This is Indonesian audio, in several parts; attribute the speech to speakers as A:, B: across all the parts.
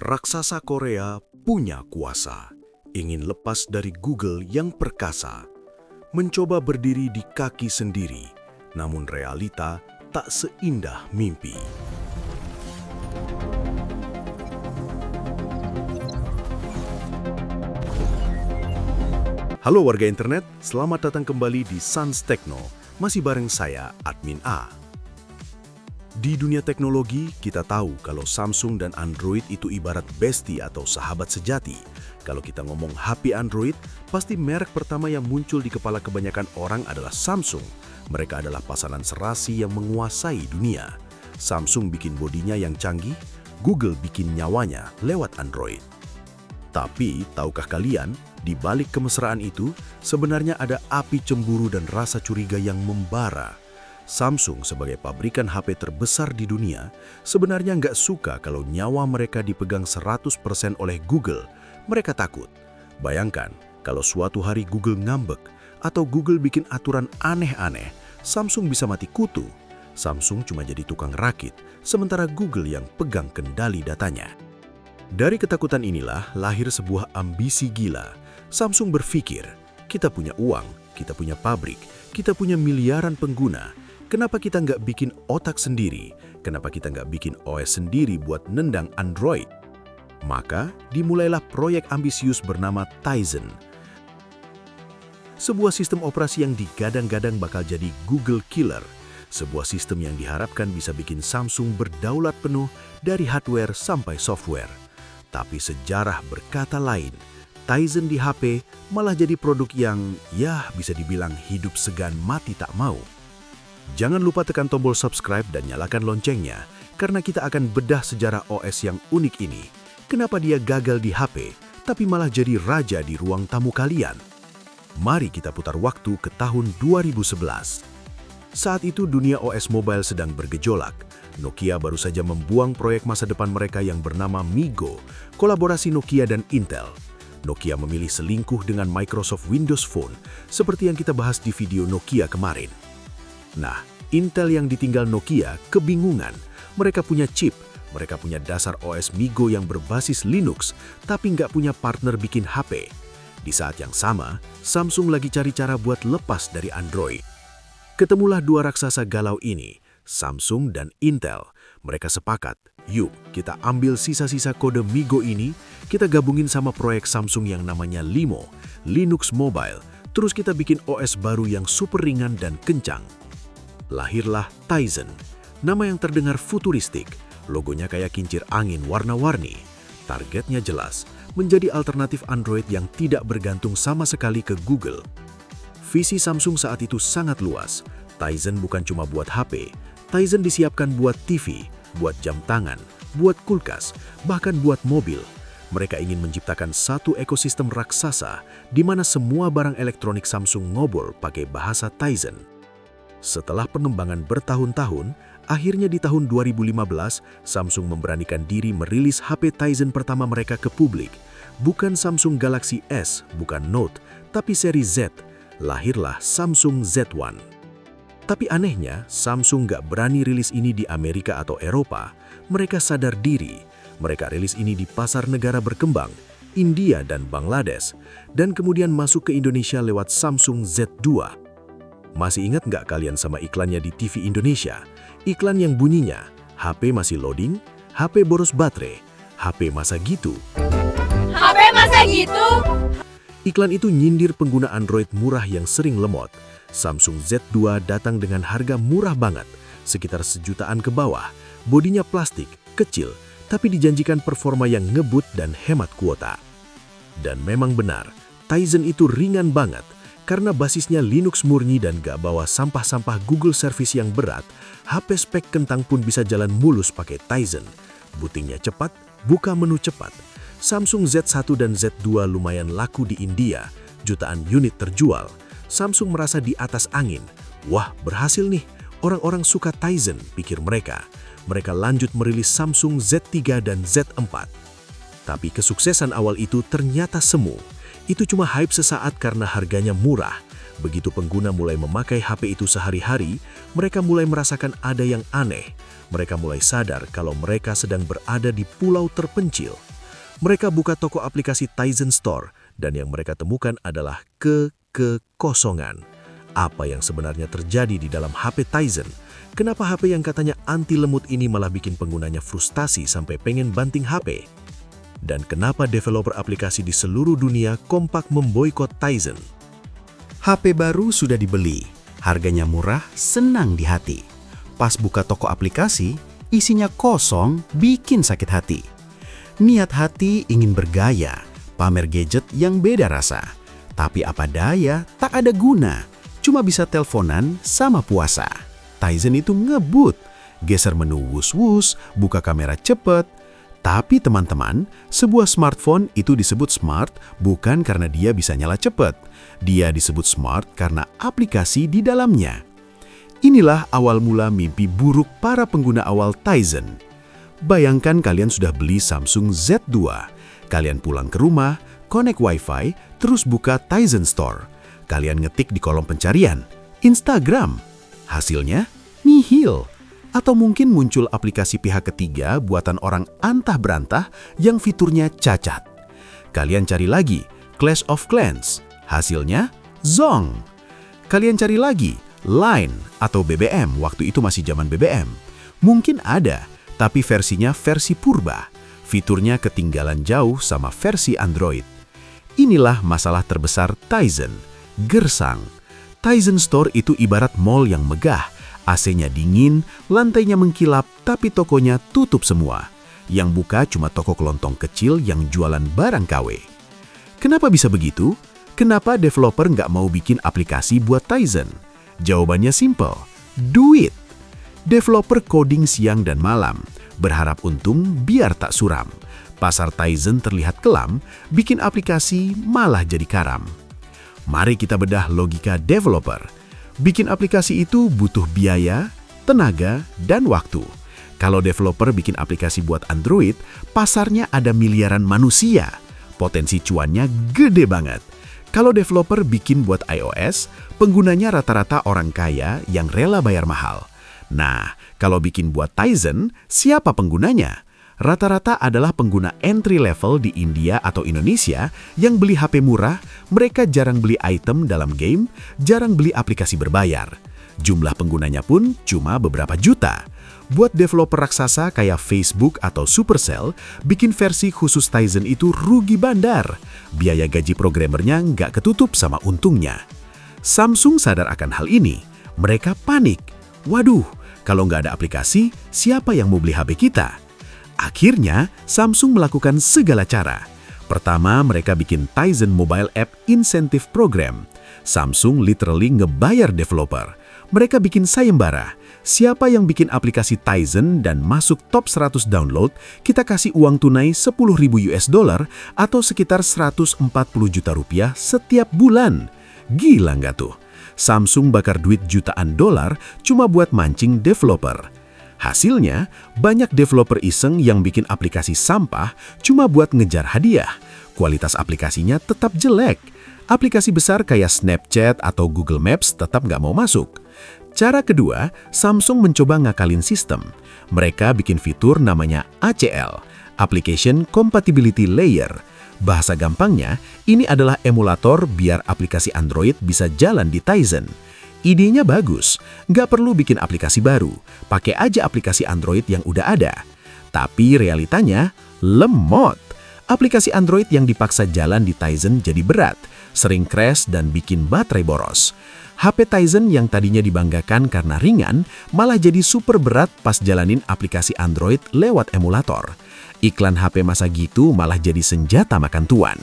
A: Raksasa Korea punya kuasa, ingin lepas dari Google yang perkasa, mencoba berdiri di kaki sendiri, namun realita tak seindah mimpi. Halo warga internet, selamat datang kembali di Sans Techno, masih bareng saya, Admin A. Di dunia teknologi, kita tahu kalau Samsung dan Android itu ibarat bestie atau sahabat sejati. Kalau kita ngomong HP Android, pasti merek pertama yang muncul di kepala kebanyakan orang adalah Samsung. Mereka adalah pasangan serasi yang menguasai dunia. Samsung bikin bodinya yang canggih, Google bikin nyawanya lewat Android. Tapi, tahukah kalian, di balik kemesraan itu, sebenarnya ada api cemburu dan rasa curiga yang membara. Samsung sebagai pabrikan HP terbesar di dunia sebenarnya nggak suka kalau nyawa mereka dipegang 100% oleh Google. Mereka takut. Bayangkan kalau suatu hari Google ngambek atau Google bikin aturan aneh-aneh, Samsung bisa mati kutu. Samsung cuma jadi tukang rakit, sementara Google yang pegang kendali datanya. Dari ketakutan inilah lahir sebuah ambisi gila. Samsung berpikir, kita punya uang, kita punya pabrik, kita punya miliaran pengguna. Kenapa kita nggak bikin otak sendiri? Kenapa kita nggak bikin OS sendiri buat nendang Android? Maka dimulailah proyek ambisius bernama Tizen. Sebuah sistem operasi yang digadang-gadang bakal jadi Google Killer. Sebuah sistem yang diharapkan bisa bikin Samsung berdaulat penuh dari hardware sampai software. Tapi sejarah berkata lain. Tizen di HP malah jadi produk yang, ya bisa dibilang hidup segan mati tak mau. Jangan lupa tekan tombol subscribe dan nyalakan loncengnya, karena kita akan bedah sejarah OS yang unik ini. Kenapa dia gagal di HP, tapi malah jadi raja di ruang tamu kalian? Mari kita putar waktu ke tahun 2011. Saat itu dunia OS mobile sedang bergejolak. Nokia baru saja membuang proyek masa depan mereka yang bernama MiGo, kolaborasi Nokia dan Intel. Nokia memilih selingkuh dengan Microsoft Windows Phone, seperti yang kita bahas di video Nokia kemarin. Nah, Intel yang ditinggal Nokia kebingungan. Mereka punya chip, mereka punya dasar OS MiGo yang berbasis Linux, tapi nggak punya partner bikin HP. Di saat yang sama, Samsung lagi cari cara buat lepas dari Android. Ketemulah dua raksasa galau ini, Samsung dan Intel. Mereka sepakat, yuk kita ambil sisa-sisa kode MiGo ini, kita gabungin sama proyek Samsung yang namanya Limo, Linux Mobile, terus kita bikin OS baru yang super ringan dan kencang. Lahirlah Tizen, nama yang terdengar futuristik, logonya kayak kincir angin warna-warni. Targetnya jelas, menjadi alternatif Android yang tidak bergantung sama sekali ke Google. Visi Samsung saat itu sangat luas. Tizen bukan cuma buat HP, Tizen disiapkan buat TV, buat jam tangan, buat kulkas, bahkan buat mobil. Mereka ingin menciptakan satu ekosistem raksasa di mana semua barang elektronik Samsung ngobrol pakai bahasa Tizen. Setelah pengembangan bertahun-tahun, akhirnya di tahun 2015, Samsung memberanikan diri merilis HP Tizen pertama mereka ke publik. Bukan Samsung Galaxy S, bukan Note, tapi seri Z. Lahirlah Samsung Z1. Tapi anehnya, Samsung nggak berani rilis ini di Amerika atau Eropa. Mereka sadar diri. Mereka rilis ini di pasar negara berkembang, India dan Bangladesh, dan kemudian masuk ke Indonesia lewat Samsung Z2. Masih ingat nggak kalian sama iklannya di TV Indonesia? Iklan yang bunyinya, HP masih loading, HP boros baterai, HP masa gitu.
B: HP masa gitu?
A: Iklan itu nyindir pengguna Android murah yang sering lemot. Samsung Z2 datang dengan harga murah banget, sekitar sejutaan ke bawah. Bodinya plastik, kecil, tapi dijanjikan performa yang ngebut dan hemat kuota. Dan memang benar, Tizen itu ringan banget. Karena basisnya Linux murni dan gak bawa sampah-sampah Google Service yang berat, HP spek kentang pun bisa jalan mulus pakai Tizen. Bootingnya cepat, buka menu cepat. Samsung Z1 dan Z2 lumayan laku di India, jutaan unit terjual. Samsung merasa di atas angin. Wah, berhasil nih, orang-orang suka Tizen, pikir mereka. Mereka lanjut merilis Samsung Z3 dan Z4. Tapi kesuksesan awal itu ternyata semu. Itu cuma hype sesaat karena harganya murah. Begitu pengguna mulai memakai HP itu sehari-hari, mereka mulai merasakan ada yang aneh. Mereka mulai sadar kalau mereka sedang berada di pulau terpencil. Mereka buka toko aplikasi Tizen Store, dan yang mereka temukan adalah kekosongan. Apa yang sebenarnya terjadi di dalam HP Tizen? Kenapa HP yang katanya anti lemut ini malah bikin penggunanya frustasi sampai pengen banting HP? Dan kenapa developer aplikasi di seluruh dunia kompak memboikot Tizen?
C: HP baru sudah dibeli, harganya murah, senang di hati. Pas buka toko aplikasi, isinya kosong, bikin sakit hati. Niat hati ingin bergaya, pamer gadget yang beda rasa. Tapi apa daya, tak ada guna, cuma bisa teleponan sama puasa. Tizen itu ngebut, geser menu wus-wus, buka kamera cepet. Tapi teman-teman, sebuah smartphone itu disebut smart bukan karena dia bisa nyala cepet. Dia disebut smart karena aplikasi di dalamnya. Inilah awal mula mimpi buruk para pengguna awal Tizen. Bayangkan kalian sudah beli Samsung Z2. Kalian pulang ke rumah, connect Wi-Fi, terus buka Tizen Store. Kalian ngetik di kolom pencarian, Instagram. Hasilnya, nihil. Atau mungkin muncul aplikasi pihak ketiga buatan orang antah berantah yang fiturnya cacat. Kalian cari lagi, Clash of Clans. Hasilnya, zonk. Kalian cari lagi, Line atau BBM, waktu itu masih zaman BBM. Mungkin ada, tapi versinya versi purba. Fiturnya ketinggalan jauh sama versi Android. Inilah masalah terbesar Tizen, gersang. Tizen Store itu ibarat mall yang megah, AC-nya dingin, lantainya mengkilap, tapi tokonya tutup semua. Yang buka cuma toko kelontong kecil yang jualan barang KW. Kenapa bisa begitu? Kenapa developer nggak mau bikin aplikasi buat Tizen? Jawabannya simple, duit. Developer coding siang dan malam, berharap untung biar tak suram. Pasar Tizen terlihat kelam, bikin aplikasi malah jadi karam. Mari kita bedah logika developer. Bikin aplikasi itu butuh biaya, tenaga, dan waktu. Kalau developer bikin aplikasi buat Android, pasarnya ada miliaran manusia. Potensi cuannya gede banget. Kalau developer bikin buat iOS, penggunanya rata-rata orang kaya yang rela bayar mahal. Nah, kalau bikin buat Tizen, siapa penggunanya? Rata-rata adalah pengguna entry level di India atau Indonesia yang beli HP murah, mereka jarang beli item dalam game, jarang beli aplikasi berbayar. Jumlah penggunanya pun cuma beberapa juta. Buat developer raksasa kayak Facebook atau Supercell, bikin versi khusus Tizen itu rugi bandar. Biaya gaji programmernya nggak ketutup sama untungnya. Samsung sadar akan hal ini. Mereka panik. Waduh, kalau nggak ada aplikasi, siapa yang mau beli HP kita? Akhirnya, Samsung melakukan segala cara. Pertama, mereka bikin Tizen Mobile App Incentive Program. Samsung literally ngebayar developer. Mereka bikin sayembara. Siapa yang bikin aplikasi Tizen dan masuk top 100 download, kita kasih uang tunai 10.000 US dollar atau sekitar 140 juta rupiah setiap bulan. Gila nggak tuh? Samsung bakar duit jutaan dolar cuma buat mancing developer. Hasilnya, banyak developer iseng yang bikin aplikasi sampah cuma buat ngejar hadiah. Kualitas aplikasinya tetap jelek. Aplikasi besar kayak Snapchat atau Google Maps tetap nggak mau masuk. Cara kedua, Samsung mencoba ngakalin sistem. Mereka bikin fitur namanya ACL, Application Compatibility Layer. Bahasa gampangnya, ini adalah emulator biar aplikasi Android bisa jalan di Tizen. Idenya bagus, nggak perlu bikin aplikasi baru, pakai aja aplikasi Android yang udah ada. Tapi realitanya, lemot. Aplikasi Android yang dipaksa jalan di Tizen jadi berat, sering crash dan bikin baterai boros. HP Tizen yang tadinya dibanggakan karena ringan, malah jadi super berat pas jalanin aplikasi Android lewat emulator. Iklan HP masa gitu malah jadi senjata makan tuan.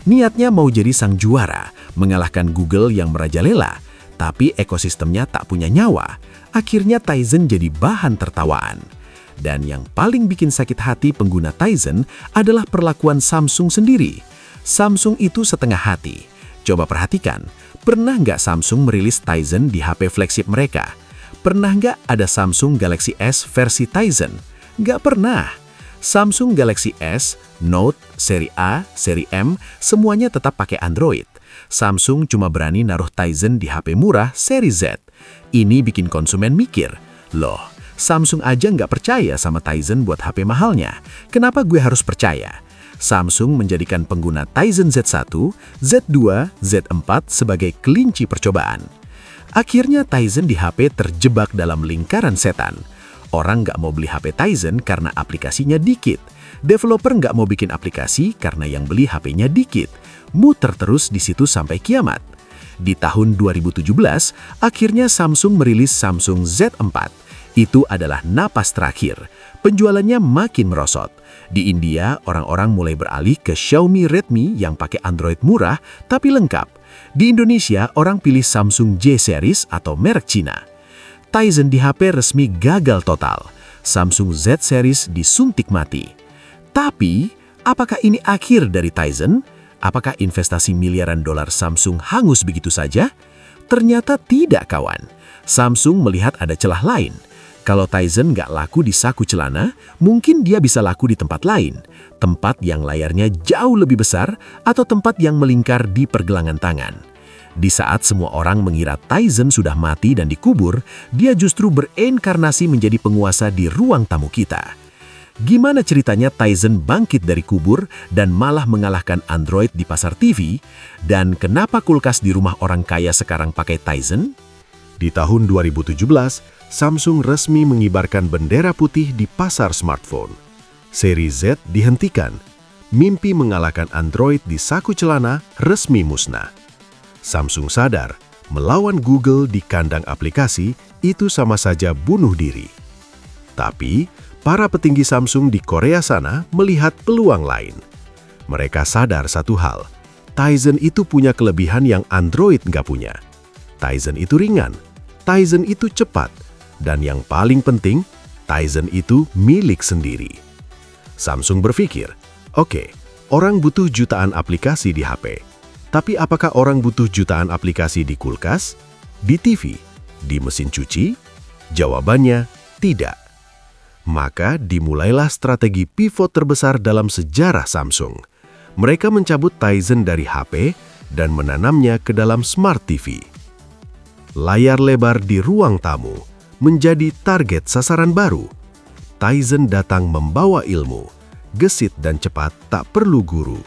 C: Niatnya mau jadi sang juara, mengalahkan Google yang merajalela, tapi ekosistemnya tak punya nyawa. Akhirnya Tizen jadi bahan tertawaan. Dan yang paling bikin sakit hati pengguna Tizen adalah perlakuan Samsung sendiri. Samsung itu setengah hati. Coba perhatikan, pernah nggak Samsung merilis Tizen di HP flagship mereka? Pernah nggak ada Samsung Galaxy S versi Tizen? Nggak pernah. Samsung Galaxy S, Note, seri A, seri M, semuanya tetap pakai Android. Samsung cuma berani naruh Tizen di HP murah seri Z. Ini bikin konsumen mikir, loh, Samsung aja nggak percaya sama Tizen buat HP mahalnya. Kenapa gue harus percaya?
A: Samsung menjadikan pengguna Tizen Z1, Z2, Z4 sebagai kelinci percobaan. Akhirnya Tizen di HP terjebak dalam lingkaran setan. Orang nggak mau beli HP Tizen karena aplikasinya dikit. Developer nggak mau bikin aplikasi karena yang beli HP-nya dikit. Muter terus di situ sampai kiamat. Di tahun 2017, akhirnya Samsung merilis Samsung Z4. Itu adalah napas terakhir. Penjualannya makin merosot. Di India, orang-orang mulai beralih ke Xiaomi Redmi yang pakai Android murah tapi lengkap. Di Indonesia, orang pilih Samsung J-Series atau merek Cina. Tizen di HP resmi gagal total. Samsung Z-Series disuntik mati. Tapi, apakah ini akhir dari Tizen? Apakah investasi miliaran dolar Samsung hangus begitu saja? Ternyata tidak, kawan. Samsung melihat ada celah lain. Kalau Tizen nggak laku di saku celana, mungkin dia bisa laku di tempat lain. Tempat yang layarnya jauh lebih besar atau tempat yang melingkar di pergelangan tangan. Di saat semua orang mengira Tizen sudah mati dan dikubur, dia justru bereinkarnasi menjadi penguasa di ruang tamu kita. Gimana ceritanya Tizen bangkit dari kubur dan malah mengalahkan Android di pasar TV? Dan kenapa kulkas di rumah orang kaya sekarang pakai Tizen?
C: Di tahun 2017, Samsung resmi mengibarkan bendera putih di pasar smartphone. Seri Z dihentikan. Mimpi mengalahkan Android di saku celana resmi musnah. Samsung sadar, melawan Google di kandang aplikasi itu sama saja bunuh diri. Tapi, para petinggi Samsung di Korea sana melihat peluang lain. Mereka sadar satu hal, Tizen itu punya kelebihan yang Android nggak punya. Tizen itu ringan, Tizen itu cepat, dan yang paling penting, Tizen itu milik sendiri. Samsung berpikir, oke, orang butuh jutaan aplikasi di HP, tapi apakah orang butuh jutaan aplikasi di kulkas, di TV, di mesin cuci? Jawabannya, tidak. Maka dimulailah strategi pivot terbesar dalam sejarah Samsung. Mereka mencabut Tizen dari HP dan menanamnya ke dalam Smart TV. Layar lebar di ruang tamu menjadi target sasaran baru. Tizen datang membawa ilmu, gesit dan cepat tak perlu guru.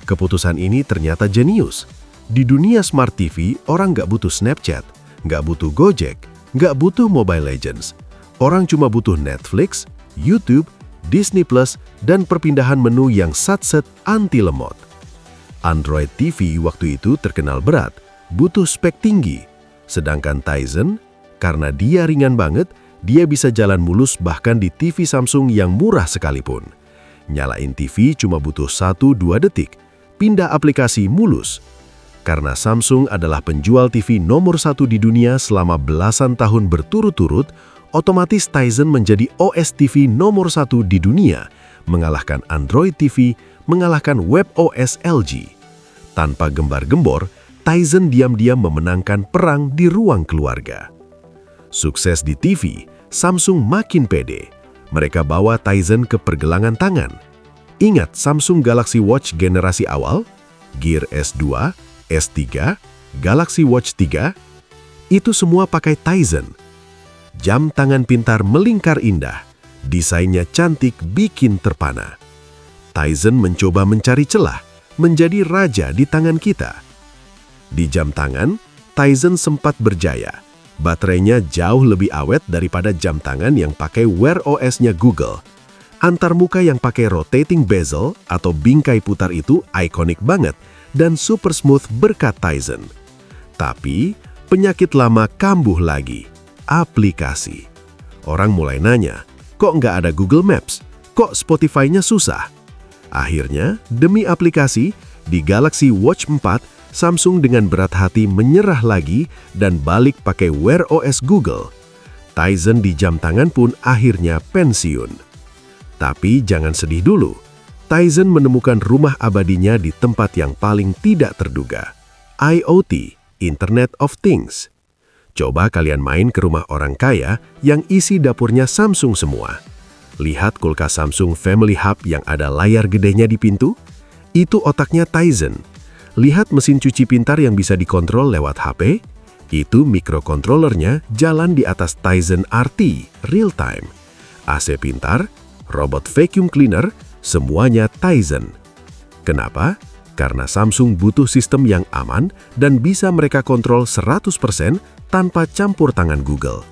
C: Keputusan ini ternyata jenius. Di dunia Smart TV, orang nggak butuh Snapchat, nggak butuh Gojek, nggak butuh Mobile Legends. Orang cuma butuh Netflix, YouTube, Disney+, dan perpindahan menu yang satset anti lemot. Android TV waktu itu terkenal berat, butuh spek tinggi. Sedangkan Tizen, karena dia ringan banget, dia bisa jalan mulus bahkan di TV Samsung yang murah sekalipun. Nyalain TV cuma butuh 1-2 detik, pindah aplikasi mulus. Karena Samsung adalah penjual TV nomor 1 di dunia selama belasan tahun berturut-turut, otomatis Tizen menjadi OS TV nomor 1 di dunia, mengalahkan Android TV, mengalahkan WebOS LG. Tanpa gembar-gembor, Tizen diam-diam memenangkan perang di ruang keluarga. Sukses di TV, Samsung makin pede. Mereka bawa Tizen ke pergelangan tangan. Ingat Samsung Galaxy Watch generasi awal? Gear S2, S3, Galaxy Watch 3? Itu semua pakai Tizen. Jam tangan pintar melingkar indah. Desainnya cantik bikin terpana. Tizen mencoba mencari celah, menjadi raja di tangan kita. Di jam tangan, Tizen sempat berjaya. Baterainya jauh lebih awet daripada jam tangan yang pakai Wear OS-nya Google. Antarmuka yang pakai rotating bezel atau bingkai putar itu ikonik banget dan super smooth berkat Tizen. Tapi, penyakit lama kambuh lagi, aplikasi. Orang mulai nanya, kok nggak ada Google Maps? Kok Spotify-nya susah? Akhirnya, demi aplikasi, di Galaxy Watch 4, Samsung dengan berat hati menyerah lagi dan balik pakai Wear OS Google. Tizen di jam tangan pun akhirnya pensiun. Tapi jangan sedih dulu. Tizen menemukan rumah abadinya di tempat yang paling tidak terduga. IoT, Internet of Things. Coba kalian main ke rumah orang kaya yang isi dapurnya Samsung semua. Lihat kulkas Samsung Family Hub yang ada layar gedenya di pintu. Itu otaknya Tizen. Lihat mesin cuci pintar yang bisa dikontrol lewat HP. Itu mikrokontrolernya jalan di atas Tizen RT, real time. AC pintar, robot vacuum cleaner,
A: Semuanya Tizen. Kenapa? Karena Samsung butuh sistem yang aman dan bisa mereka kontrol 100% tanpa campur tangan Google.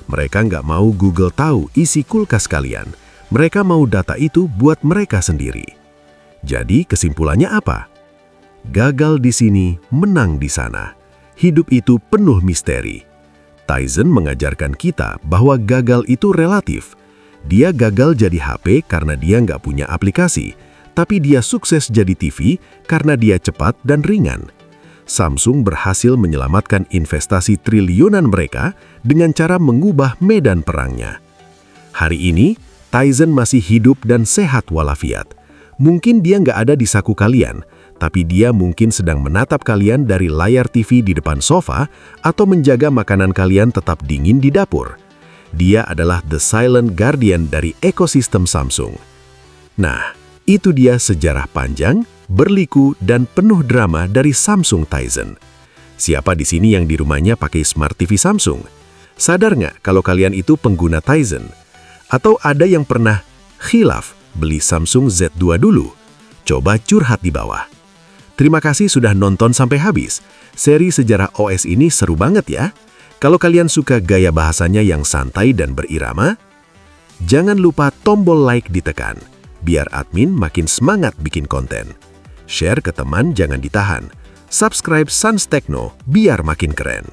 A: Mereka nggak mau Google tahu isi kulkas kalian. Mereka mau data itu buat mereka sendiri. Jadi kesimpulannya apa? Gagal di sini, menang di sana. Hidup itu penuh misteri. Tizen mengajarkan kita bahwa gagal itu relatif. Dia gagal jadi HP karena dia nggak punya aplikasi, tapi dia sukses jadi TV karena dia cepat dan ringan. Samsung berhasil menyelamatkan investasi triliunan mereka dengan cara mengubah medan perangnya. Hari ini, Tizen masih hidup dan sehat walafiat. Mungkin dia nggak ada di saku kalian, tapi dia mungkin sedang menatap kalian dari layar TV di depan sofa atau menjaga makanan kalian tetap dingin di dapur. Dia adalah the silent guardian dari ekosistem Samsung. Nah, itu dia sejarah panjang, berliku, dan penuh drama dari Samsung Tizen. Siapa di sini yang di rumahnya pakai Smart TV Samsung? Sadar nggak kalau kalian itu pengguna Tizen? Atau ada yang pernah khilaf beli Samsung Z2 dulu? Coba curhat di bawah. Terima kasih sudah nonton sampai habis. Seri sejarah OS ini seru banget ya. Kalau kalian suka gaya bahasanya yang santai dan berirama, jangan lupa tombol like ditekan, biar admin makin semangat bikin konten. Share ke teman jangan ditahan. Subscribe Sans Tekno biar makin keren.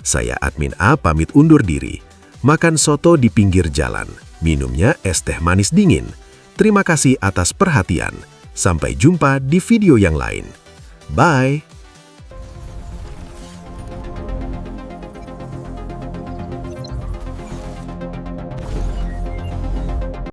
A: Saya admin A pamit undur diri. Makan soto di pinggir jalan. Minumnya es teh manis dingin. Terima kasih atas perhatian. Sampai jumpa di video yang lain. Bye!